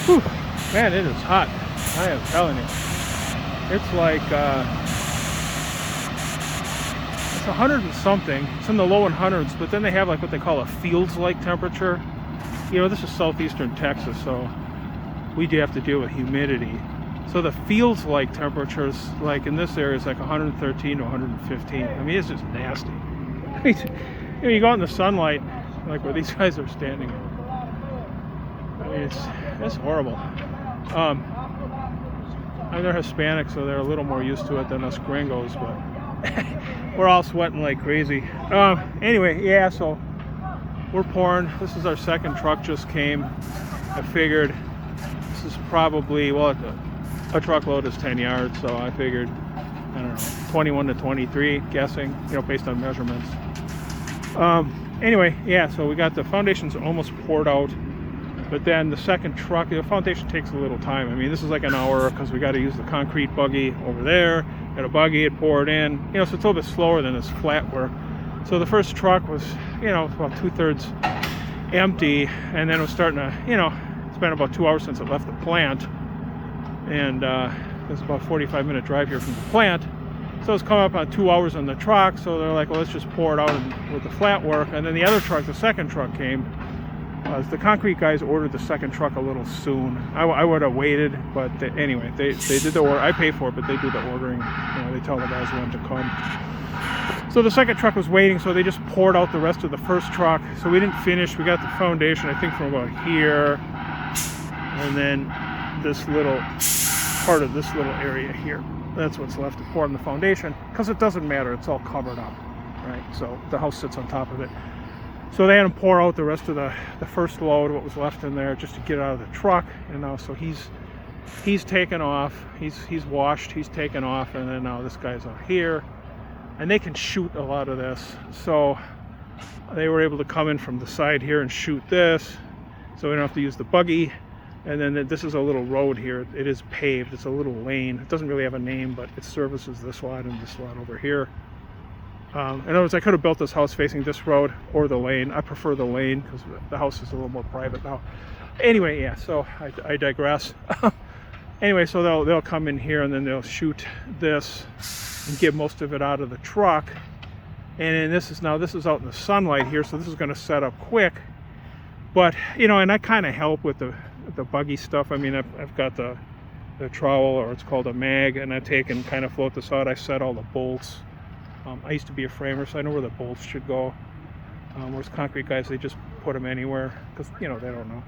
Whew, man, it is hot. I am telling you. It's like, it's 100 and something. It's in the low 100s, but then they have like what they call a fields-like temperature. You know, this is southeastern Texas, so we do have to deal with humidity. So the fields-like temperatures, like in this area, is like 113 to 115. I mean, it's just nasty. I mean, you know, you go out in the sunlight, like where these guys are standing. I mean, it's horrible. They're Hispanic, so they're a little more used to it than us gringos, but we're all sweating like crazy. Anyway, yeah, so we're pouring. This is our second truck just came. I figured this is probably, well, a truckload is 10 yards, so I figured, I don't know, 21 to 23, guessing, you know, based on measurements. Anyway, yeah, so we got the foundations almost poured out, but then the second truck, the foundation takes a little time. I mean, this is like an hour because we got to use the concrete buggy over there, got a buggy it poured in, you know, so it's a little bit slower than this flat work. So the first truck was, you know, about 2/3 empty, and then it was starting to, you know, it's been about 2 hours since it left the plant, and it's about a 45-minute drive here from the plant. So it's coming up on 2 hours on the truck, so they're like, well, let's just pour it out with the flat work. And then the other truck, the second truck came. The concrete guys ordered the second truck a little soon. I would have waited, but anyway, they did the order. I pay for it, but they do the ordering. You know, they tell the guys when to come. So the second truck was waiting, so they just poured out the rest of the first truck. So we didn't finish. We got the foundation, I think, from about here, and then this little part of this little area here. That's what's left to pour in the foundation, because it doesn't matter, it's all covered up, right? So the house sits on top of it. So they had to pour out the rest of the first load, what was left in there, just to get it out of the truck. You know, so he's taken off, he's washed, he's taken off, and then now this guy's out here, and they can shoot a lot of this. So they were able to come in from the side here and shoot this, so we don't have to use the buggy. And then this is a little road here. It is paved. It's a little lane. It doesn't really have a name, but it services this lot and this lot over here. In other words, I could have built this house facing this road or the lane. I prefer the lane because the house is a little more private now. Anyway, yeah, so I digress. Anyway, so they'll come in here and then they'll shoot this and get most of it out of the truck. And then this is out in the sunlight here, so this is going to set up quick. But, you know, and I kind of help with the buggy stuff. I mean, I've got the trowel, or it's called a mag, and I take and kind of float this out. I set all the bolts. I used to be a framer, so I know where the bolts should go. Whereas concrete guys, they just put them anywhere because, you know, they don't know.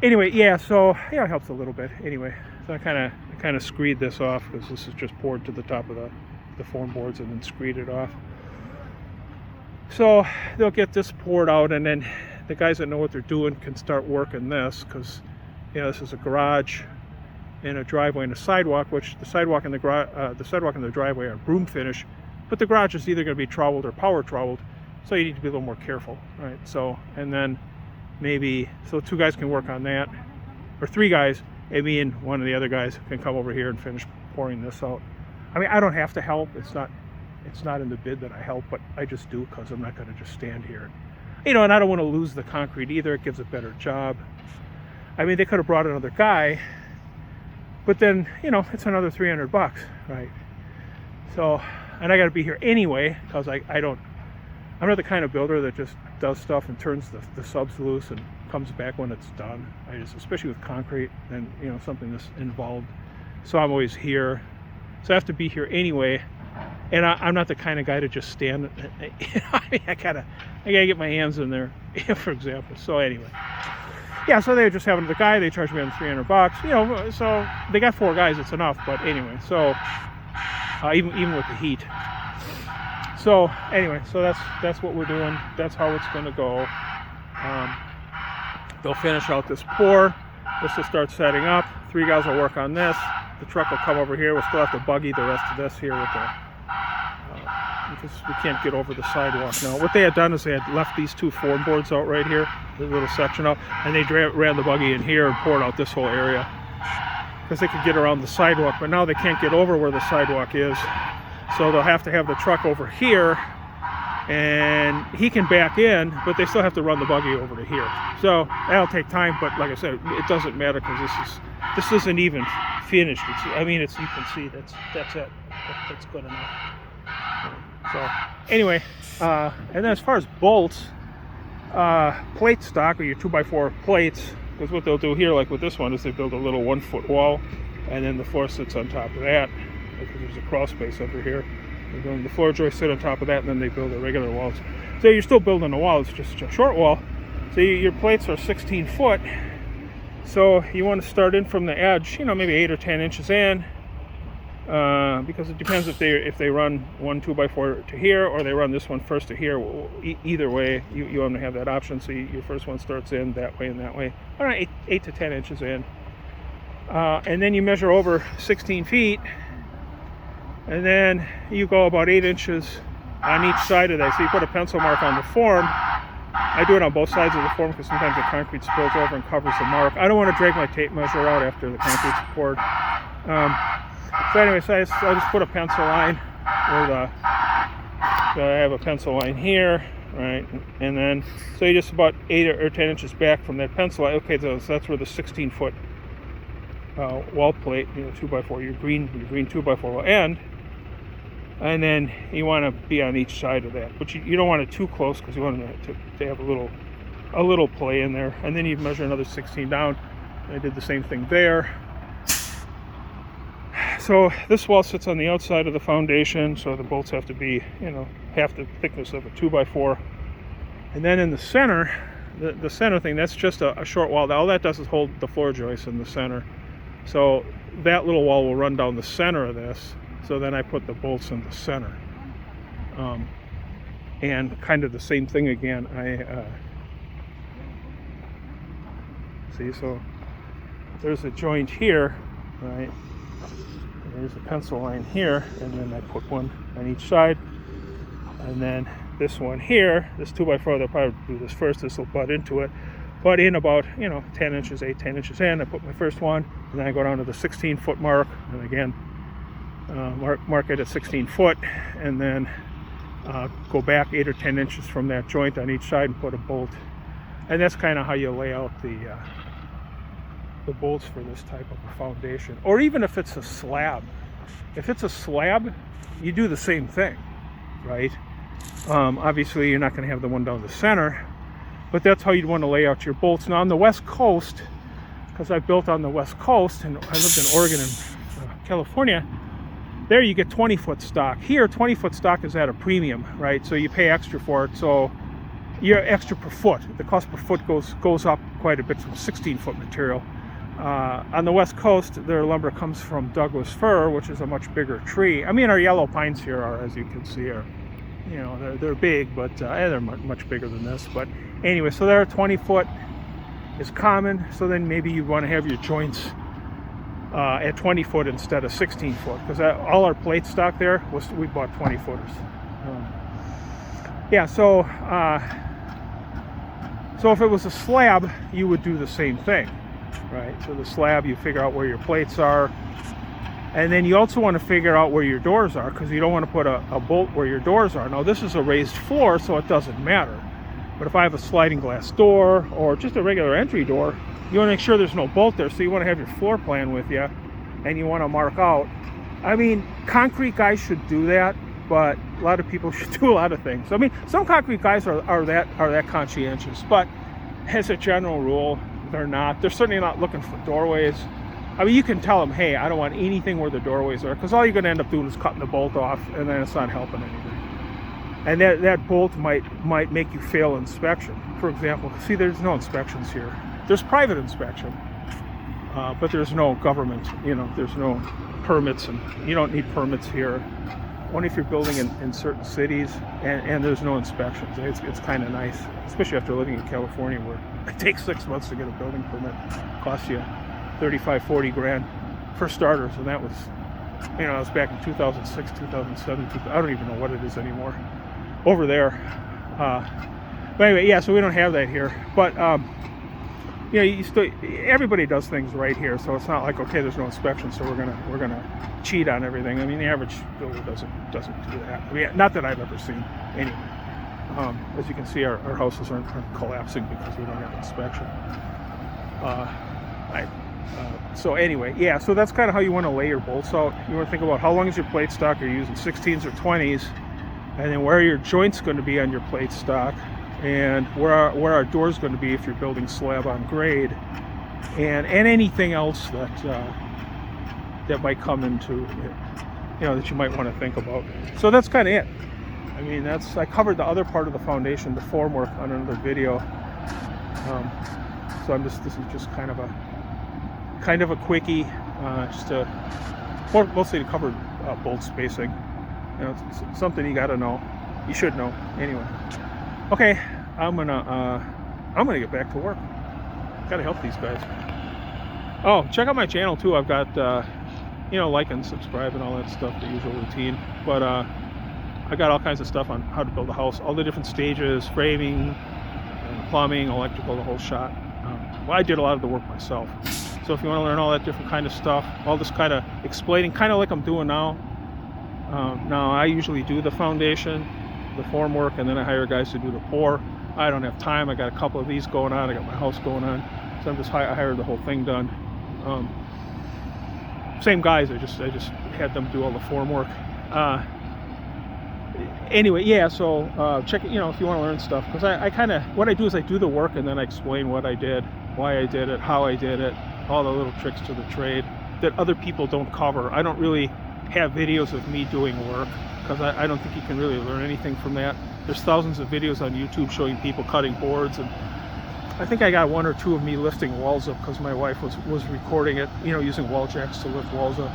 Anyway, yeah, so yeah, it helps a little bit. Anyway, so I kind of screed this off because this is just poured to the top of the form boards and then screed it off. So they'll get this poured out, and then the guys that know what they're doing can start working this, because, you know, this is a garage and a driveway and a sidewalk, which the sidewalk and the driveway are broom finish, but the garage is either going to be troweled or power troweled, so you need to be a little more careful, right? So, and then maybe, so 2 guys can work on that, or 3 guys, and me and one of the other guys can come over here and finish pouring this out. I mean, I don't have to help. It's not in the bid that I help, but I just do because I'm not going to just stand here. You know, and I don't want to lose the concrete either. It gives a better job. I mean, they could have brought another guy, but then, you know, it's another $300, right? So, and I got to be here anyway because I'm not the kind of builder that just does stuff and turns the subs loose and comes back when it's done. Especially with concrete and, you know, something that's involved. So I'm always here. So I have to be here anyway. And I'm not the kind of guy to just stand. You know, I mean, I gotta get my hands in there, for example. So anyway, yeah. So they just have another guy. They charge me on $300. You know, so they got 4 guys. It's enough. But anyway, so even with the heat. So anyway, so that's what we're doing. That's how it's going to go. They'll finish out this pour. This will start setting up. 3 guys will work on this. The truck will come over here. We'll still have to buggy the rest of this here with the. Because we can't get over the sidewalk now. What they had done is they had left these 2 form boards out right here, the little section out, and they ran the buggy in here and poured out this whole area because they could get around the sidewalk. But now they can't get over where the sidewalk is, so they'll have to have the truck over here and he can back in, but they still have to run the buggy over to here. So that'll take time, but like I said, it doesn't matter because this isn't even finished. It's you can see that's it. That's good enough. So anyway, and then as far as bolts, plate stock, or your 2x4 plates, because what they'll do here, like with this one, is they build a little 1-foot wall, and then the floor sits on top of that, because there's a crawl space over here. The floor joists sit on top of that, and then they build the regular walls. So you're still building a wall, it's just a short wall. So your plates are 16 foot. So you want to start in from the edge, maybe 8 or 10 inches in, because it depends if they run one 2x4 to here, or they run this one first to here. Either way, you want to have that option. So your first one starts in that way and that way. Around 8 to 10 inches in. And then you measure over 16 feet. And then you go about 8 inches on each side of that. So you put a pencil mark on the form. I do it on both sides of the form because sometimes the concrete spills over and covers the mark. I don't want to drag my tape measure out after the concrete's poured. So anyway, so I just put a pencil line so I have a pencil line here, right? And then, so you're just about 8 or 10 inches back from that pencil line. Okay, so that's where the 16 foot wall plate, 2x4, your green 2x4 will end. And then you want to be on each side of that, but you don't want it too close because you want to have a little play in there. And then you measure another 16 down. I did the same thing there. So this wall sits on the outside of the foundation, so the bolts have to be half the thickness of a 2x4. And then in the center, the center thing, that's just a short wall. All that does is hold the floor joist in the center. So that little wall will run down the center of this. So then I put the bolts in the center. And kind of the same thing again. See, so there's a joint here, right? There's a pencil line here, and then I put one on each side. And then this one here, this 2x4, they'll probably do this first. This will butt into it. But in about 10 inches in, I put my first one, and then I go down to the 16 foot mark, and again mark it at 16 foot, and then go back 8 or 10 inches from that joint on each side and put a bolt. And that's kind of how you lay out the bolts for this type of a foundation. Or even if it's a slab. If it's a slab, you do the same thing, right? Obviously you're not going to have the one down the center, but that's how you'd want to lay out your bolts. Now on the West Coast, because I built on the West Coast, and I lived in Oregon and California, there you get 20 foot stock. Here 20 foot stock is at a premium, right? So you pay extra for it, so you're extra per foot. The cost per foot goes up quite a bit from 16 foot material. On the West Coast, their lumber comes from Douglas fir, which is a much bigger tree. I mean, our yellow pines here are, as you can see, they're big, but they're much bigger than this. But anyway, so there 20 foot is common. So then maybe you want to have your joints at 20 foot instead of 16 foot, because all our plate stock there we bought 20 footers. So if it was a slab, you would do the same thing. Right, so the slab, you figure out where your plates are, and then you also want to figure out where your doors are, because you don't want to put a bolt where your doors are. Now this is a raised floor, so it doesn't matter, but if I have a sliding glass door or just a regular entry door, you want to make sure there's no bolt there. So you want to have your floor plan with you, and you want to mark out. I mean, concrete guys should do that, but a lot of people should do a lot of things. I mean, some concrete guys are that conscientious, but as a general rule, they're not. They're certainly not looking for doorways. I mean, you can tell them, hey, I don't want anything where the doorways are, because all you're going to end up doing is cutting the bolt off, and then it's not helping anything. And that bolt might make you fail inspection. For example, see, there's no inspections here. There's private inspection, but there's no government. There's no permits, and you don't need permits here. Only if you're building in certain cities, and there's no inspections. It's kind of nice, especially after living in California, where it takes 6 months to get a building permit. It costs you 35-40 grand for starters, and that was, that was back in 2006, 2007. I don't even know what it is anymore over there. But anyway, yeah. So we don't have that here, but everybody does things right here, so it's not like, okay, there's no inspection, so we're gonna cheat on everything. I mean, the average builder doesn't do that. I mean, not that I've ever seen anyway. As you can see, our houses aren't collapsing because we don't have inspection. So anyway, yeah, so that's kind of how you want to lay your bolts out. You want to think about how long is your plate stock. Are you using 16s or 20s? And then where are your joints going to be on your plate stock? And where are doors going to be if you're building slab on grade? And anything else that might come into it, that you might want to think about. So that's kind of it. I mean, I covered the other part of the foundation, the formwork, on another video. So this is just kind of a quickie, just to mostly to cover bolt spacing. It's something you got to know. You should know anyway. Okay, I'm gonna get back to work. Got to help these guys. Oh, check out my channel too. I've got like and subscribe and all that stuff, the usual routine. But I got all kinds of stuff on how to build a house, all the different stages, framing, plumbing, electrical, the whole shot. Well, I did a lot of the work myself. So if you want to learn all that different kind of stuff, all this kind of explaining, kind of like I'm doing now. Now I usually do the foundation, the formwork, and then I hire guys to do the pour. I don't have time. I got a couple of these going on. I got my house going on, so I hired the whole thing done. Same guys. I just had them do all the formwork. Anyway, yeah. So check it. If you want to learn stuff, because I kind of what I do is I do the work and then I explain what I did, why I did it, how I did it, all the little tricks to the trade that other people don't cover. I don't really have videos of me doing work because I don't think you can really learn anything from that. There's thousands of videos on YouTube showing people cutting boards, and I think I got one or two of me lifting walls up because my wife was recording it, using wall jacks to lift walls up.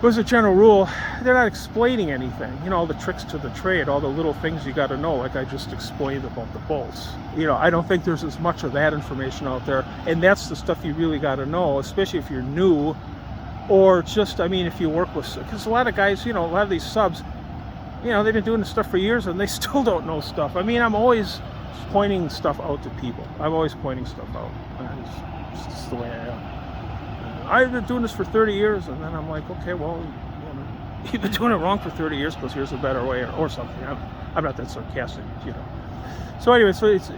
But as a general rule, they're not explaining anything. All the tricks to the trade, all the little things you got to know, like I just explained about the bolts. I don't think there's as much of that information out there, and that's the stuff you really got to know, especially if you're new, or just, if you work with, because a lot of guys, a lot of these subs, they've been doing this stuff for years and they still don't know stuff. I'm always pointing stuff out to people. I'm always pointing stuff out. It's just the way I am. I've been doing this for 30 years, and then I'm like, okay, well, you've been doing it wrong for 30 years because here's a better way, or something. I'm not that sarcastic, So anyway, so it's,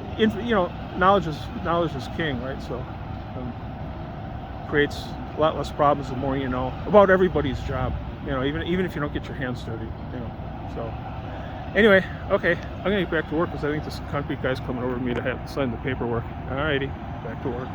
knowledge is king, right? So creates a lot less problems the more you know about everybody's job. Even if you don't get your hands dirty. So anyway, okay, I'm gonna get back to work because I think this concrete guy's coming over to me to sign the paperwork. Alrighty, back to work.